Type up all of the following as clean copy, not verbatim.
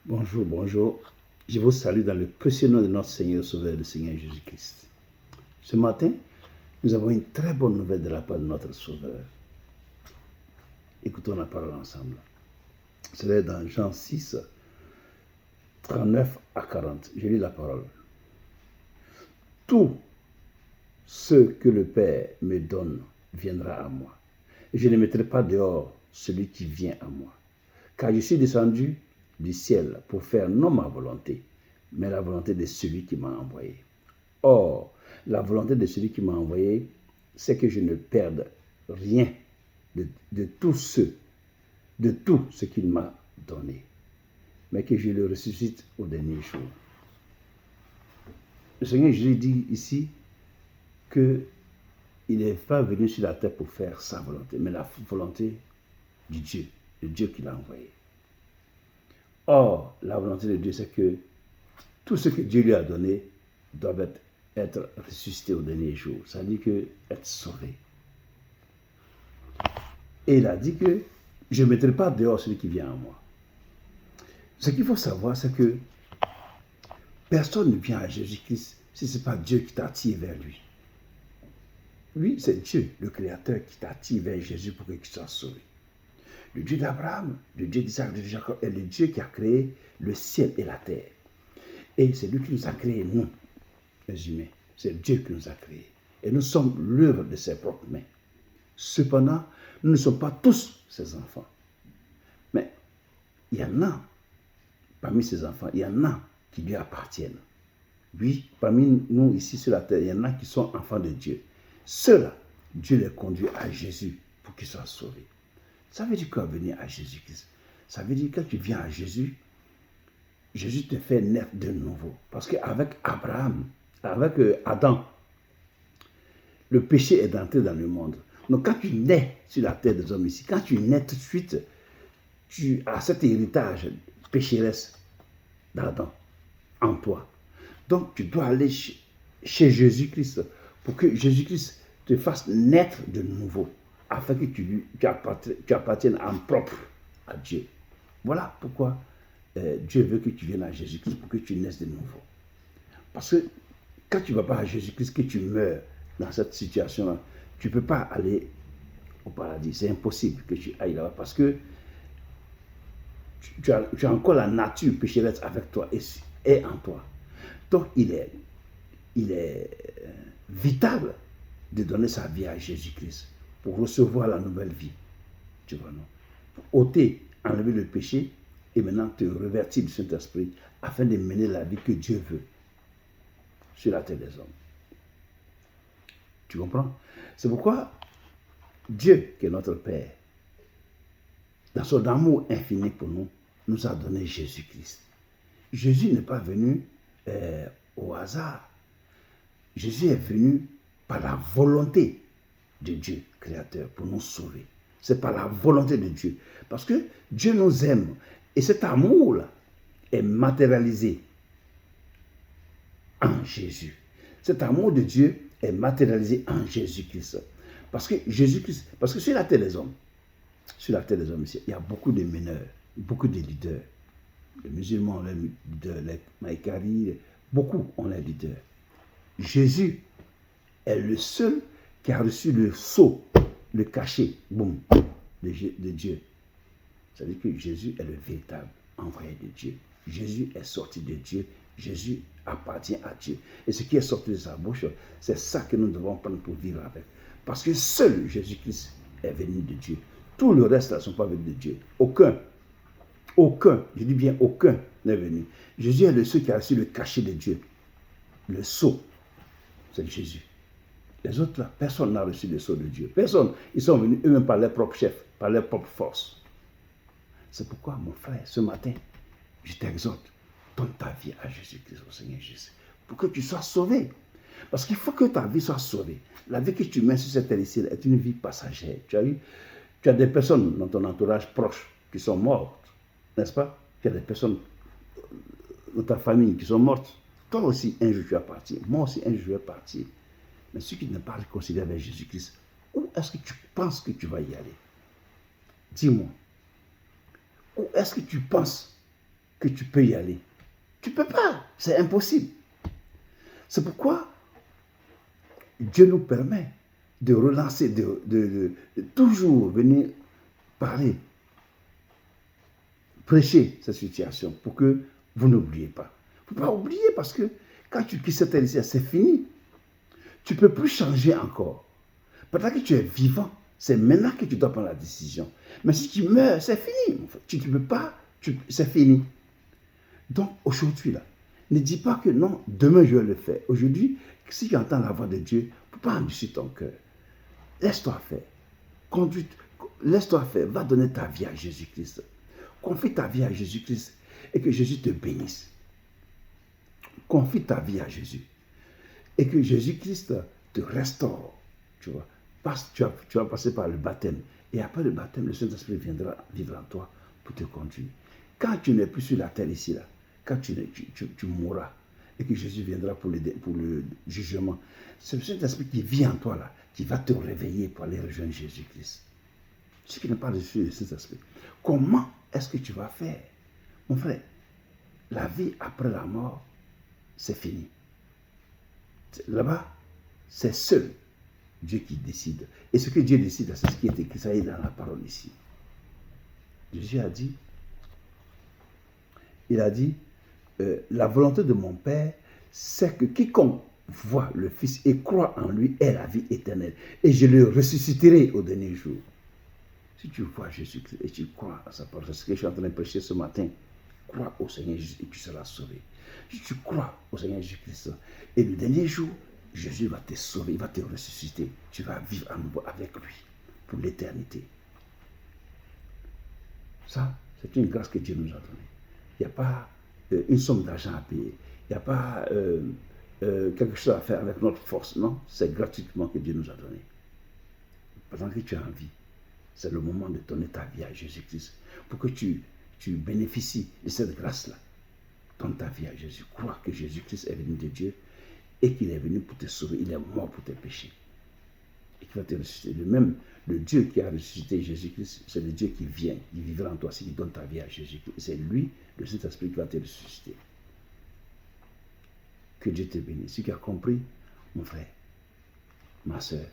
Bonjour, bonjour. Je vous salue dans le précieux nom de notre Seigneur Sauveur, le Seigneur Jésus-Christ. Ce matin, nous avons une très bonne nouvelle de la part de notre Sauveur. Écoutons la parole ensemble. C'est dans Jean 6, 39 à 40. Je lis la parole. Tout ce que le Père me donne viendra à moi. Et je ne mettrai pas dehors celui qui vient à moi. Car je suis descendu du ciel pour faire non ma volonté, mais la volonté de celui qui m'a envoyé. Or, la volonté de celui qui m'a envoyé, c'est que je ne perde rien de tout ce qu'il m'a donné, mais que je le ressuscite au dernier jour. Le Seigneur Jésus dit ici qu'il n'est pas venu sur la terre pour faire sa volonté, mais la volonté du Dieu, le Dieu qui l'a envoyé. Or, la volonté de Dieu, c'est que tout ce que Dieu lui a donné doit être ressuscité au dernier jour. Ça veut dire que être sauvé. Et il a dit que je ne mettrai pas dehors celui qui vient à moi. Ce qu'il faut savoir, c'est que personne ne vient à Jésus-Christ si ce n'est pas Dieu qui t'attire vers lui. Lui, c'est Dieu, le Créateur, qui t'attire vers Jésus pour que tu sois sauvé. Le Dieu d'Abraham, le Dieu d'Isaac, le Dieu de Jacob est le Dieu qui a créé le ciel et la terre. Et c'est lui qui nous a créés, nous, les humains. C'est Dieu qui nous a créés. Et nous sommes l'œuvre de ses propres mains. Cependant, nous ne sommes pas tous ses enfants. Mais il y en a, parmi ses enfants, il y en a qui lui appartiennent. Oui, parmi nous ici sur la terre, il y en a qui sont enfants de Dieu. Ceux-là, Dieu les conduit à Jésus pour qu'ils soient sauvés. Ça veut dire quoi venir à Jésus-Christ? Ça veut dire que quand tu viens à Jésus, Jésus te fait naître de nouveau. Parce qu'avec Abraham, avec Adam, le péché est entré dans le monde. Donc quand tu nais sur la terre des hommes ici, quand tu nais tout de suite, tu as cet héritage pécheresse d'Adam en toi. Donc tu dois aller chez Jésus-Christ pour que Jésus-Christ te fasse naître de nouveau, afin que tu appartiennes en propre à Dieu. Voilà pourquoi Dieu veut que tu viennes à Jésus-Christ pour que tu naisses de nouveau. Parce que quand tu ne vas pas à Jésus-Christ, que tu meurs dans cette situation-là, tu ne peux pas aller au paradis. C'est impossible que tu ailles là-bas parce que tu as encore la nature pécheresse avec toi et en toi. Donc, il est vital de donner sa vie à Jésus-Christ pour recevoir la nouvelle vie. Tu vois, non? Pour ôter, enlever le péché et maintenant te revertir du Saint-Esprit afin de mener la vie que Dieu veut sur la terre des hommes. Tu comprends? C'est pourquoi Dieu, qui est notre Père, dans son amour infini pour nous, nous a donné Jésus-Christ. Jésus n'est pas venu au hasard. Jésus est venu par la volonté de Dieu, Créateur, pour nous sauver. C'est par la volonté de Dieu. Parce que Dieu nous aime. Et cet amour-là est matérialisé en Jésus. Cet amour de Dieu est matérialisé en Jésus-Christ. Parce que sur la terre des hommes, ici, il y a beaucoup de meneurs, beaucoup de leaders. Les musulmans ont les leaders, les maïkaris, beaucoup ont les leaders. Jésus est le seul qui a reçu le sceau, le cachet, boum, de Dieu. Ça veut dire que Jésus est le véritable envoyé de Dieu. Jésus est sorti de Dieu. Jésus appartient à Dieu. Et ce qui est sorti de sa bouche, c'est ça que nous devons prendre pour vivre avec. Parce que seul Jésus-Christ est venu de Dieu. Tout le reste ne sont pas venus de Dieu. Aucun, je dis bien aucun n'est venu. Jésus est le seul qui a reçu le cachet de Dieu. Le sceau, c'est Jésus. Les autres là, personne n'a reçu le sceau de Dieu. Personne. Ils sont venus eux-mêmes par leurs propres chefs, par leurs propres forces. C'est pourquoi, mon frère, ce matin, je t'exhorte, donne ta vie à Jésus-Christ, au Seigneur Jésus, pour que tu sois sauvé. Parce qu'il faut que ta vie soit sauvée. La vie que tu mets sur cette terre ici est une vie passagère. Tu as des personnes dans ton entourage proche qui sont mortes, n'est-ce pas? Tu as des personnes dans ta famille qui sont mortes. Toi aussi, un jour tu vas partir. Moi aussi, un jour je vais partir. Mais si tu n'es pas réconcilié avec Jésus-Christ, où est-ce que tu penses que tu vas y aller? Dis-moi. Où est-ce que tu penses que tu peux y aller. Tu ne peux pas, c'est impossible. C'est pourquoi Dieu nous permet de relancer, de toujours venir parler, prêcher cette situation pour que vous n'oubliez pas. Il ne faut pas oublier parce que quand tu quittes cette terre ici, c'est fini. Tu ne peux plus changer encore. Pendant que tu es vivant, c'est maintenant que tu dois prendre la décision. Mais si tu meurs, c'est fini. Tu ne peux pas, c'est fini. Donc aujourd'hui, là, ne dis pas que non, demain je vais le faire. Aujourd'hui, si tu entends la voix de Dieu, ne peux pas endurcir ton cœur. Laisse-toi faire. Conduite, laisse-toi faire. Va donner ta vie à Jésus-Christ. Confie ta vie à Jésus-Christ et que Jésus te bénisse. Confie ta vie à Jésus et que Jésus-Christ te restaure. Tu vois, tu vas passer par le baptême et après le baptême, le Saint-Esprit viendra vivre en toi pour te conduire. Quand tu n'es plus sur la terre ici, là, quand tu mourras et que Jésus viendra pour le jugement, c'est le Saint-Esprit qui vit en toi là, qui va te réveiller pour aller rejoindre Jésus-Christ. Ce qui n'est pas reçu le Saint-Esprit. Comment est-ce que tu vas faire? Mon frère, la vie après la mort, c'est fini. Là-bas, c'est seul Dieu qui décide. Et ce que Dieu décide, c'est ce qui est écrit, ça est dans la parole ici. Jésus a dit, il a dit, la volonté de mon Père, c'est que quiconque voit le Fils et croit en lui ait la vie éternelle. Et je le ressusciterai au dernier jour. Si tu vois Jésus-Christ et tu crois à sa parole, c'est ce que je suis en train de prêcher ce matin, crois au Seigneur Jésus et tu seras sauvé. Si tu crois au Seigneur Jésus-Christ, et le dernier jour, Jésus va te sauver, il va te ressusciter. Tu vas vivre à nouveau avec lui pour l'éternité. Ça, c'est une grâce que Dieu nous a donnée. Il n'y a pas une somme d'argent à payer. Il n'y a pas quelque chose à faire avec notre force. Non, c'est gratuitement que Dieu nous a donné. Pendant que tu es en vie, c'est le moment de donner ta vie à Jésus-Christ pour que tu bénéficies de cette grâce-là. Donne ta vie à Jésus. Crois que Jésus-Christ est venu de Dieu et qu'il est venu pour te sauver. Il est mort pour tes péchés. Et qu'il va te ressusciter. De même, le Dieu qui a ressuscité Jésus-Christ, c'est le Dieu qui vient, qui vivra en toi, c'est qui donne ta vie à Jésus-Christ. C'est lui, le Saint-Esprit, qui va te ressusciter. Que Dieu te bénisse. Si tu as compris, mon frère, ma soeur,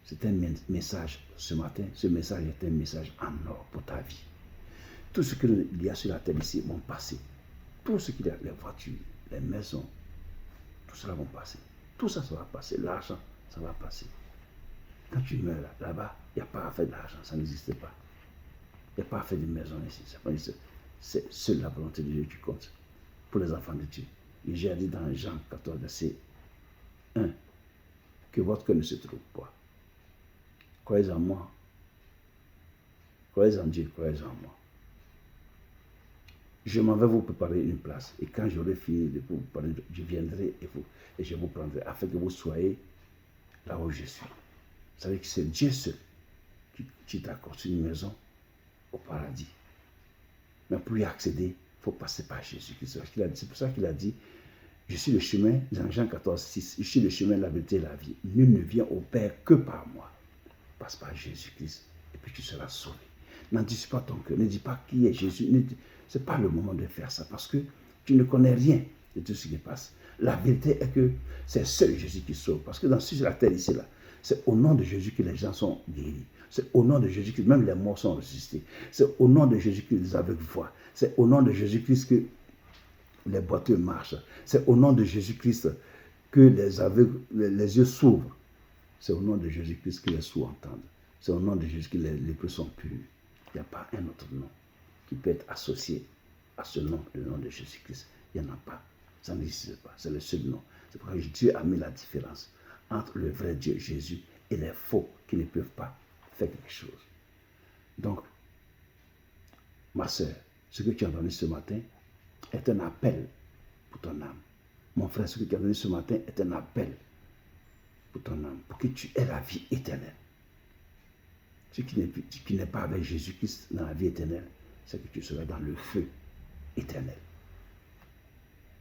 c'est un message ce matin. Ce message est un message en or pour ta vie. Tout ce qu'il y a sur la terre ici vont passer. Tout ce qu'il y a, les voitures, les maisons, tout cela va passer. Tout ça, ça va passer. L'argent, ça va passer. Quand tu meurs là-bas, il n'y a pas à faire d'argent, ça n'existe pas. Il n'y a pas à faire de maison ici. C'est seule la volonté de Dieu qui compte pour les enfants de Dieu. Et j'ai dit dans Jean 14, verset 1, que votre cœur ne se trouve pas. Croyez en moi. Croyez en Dieu, croyez en moi. Je m'en vais vous préparer une place. Et quand j'aurai fini de vous parler, je viendrai et je vous prendrai afin que vous soyez là où je suis. Vous savez que c'est Dieu seul qui t'a construit une maison au paradis. Mais pour y accéder, il faut passer par Jésus-Christ. C'est pour ça qu'il a dit, je suis le chemin, dans Jean 14, 6, je suis le chemin, la vérité et la vie. Nul ne vient au Père que par moi. Passe par Jésus-Christ et puis tu seras sauvé. N'anticipe pas ton cœur, ne dis pas qui est Jésus. Ce n'est pas le moment de faire ça parce que tu ne connais rien de tout ce qui passe. La vérité est que c'est seul Jésus qui sauve. Parce que sur la terre ici, là, c'est au nom de Jésus que les gens sont guéris. C'est au nom de Jésus-Christ, même les morts sont ressuscités. C'est au nom de Jésus-Christ que les aveugles voient. C'est au nom de Jésus-Christ que les boiteux marchent. C'est au nom de Jésus-Christ que les aveugles, les yeux s'ouvrent. C'est au nom de Jésus-Christ que les sourds entendent. C'est au nom de Jésus que les lépreux sont purs. Il n'y a pas un autre nom qui peut être associé à ce nom, le nom de Jésus-Christ. Il n'y en a pas. Ça n'existe pas. C'est le seul nom. C'est pourquoi Dieu a mis la différence entre le vrai Dieu, Jésus, et les faux qui ne peuvent pas faire quelque chose. Donc, ma soeur, ce que tu as entendu ce matin est un appel pour ton âme. Mon frère, ce que tu as entendu ce matin est un appel pour ton âme, pour que tu aies la vie éternelle. Ce qui n'est pas avec Jésus-Christ dans la vie éternelle, c'est que tu seras dans le feu éternel.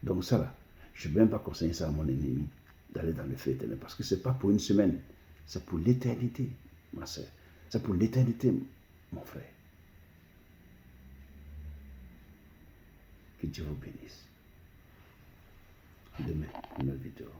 Donc ça là, je ne vais même pas conseiller ça à mon ennemi, d'aller dans le feu éternel, parce que ce n'est pas pour une semaine, c'est pour l'éternité, ma soeur. C'est pour l'éternité, mon frère. Que Dieu vous bénisse. Demain, une nouvelle vidéo.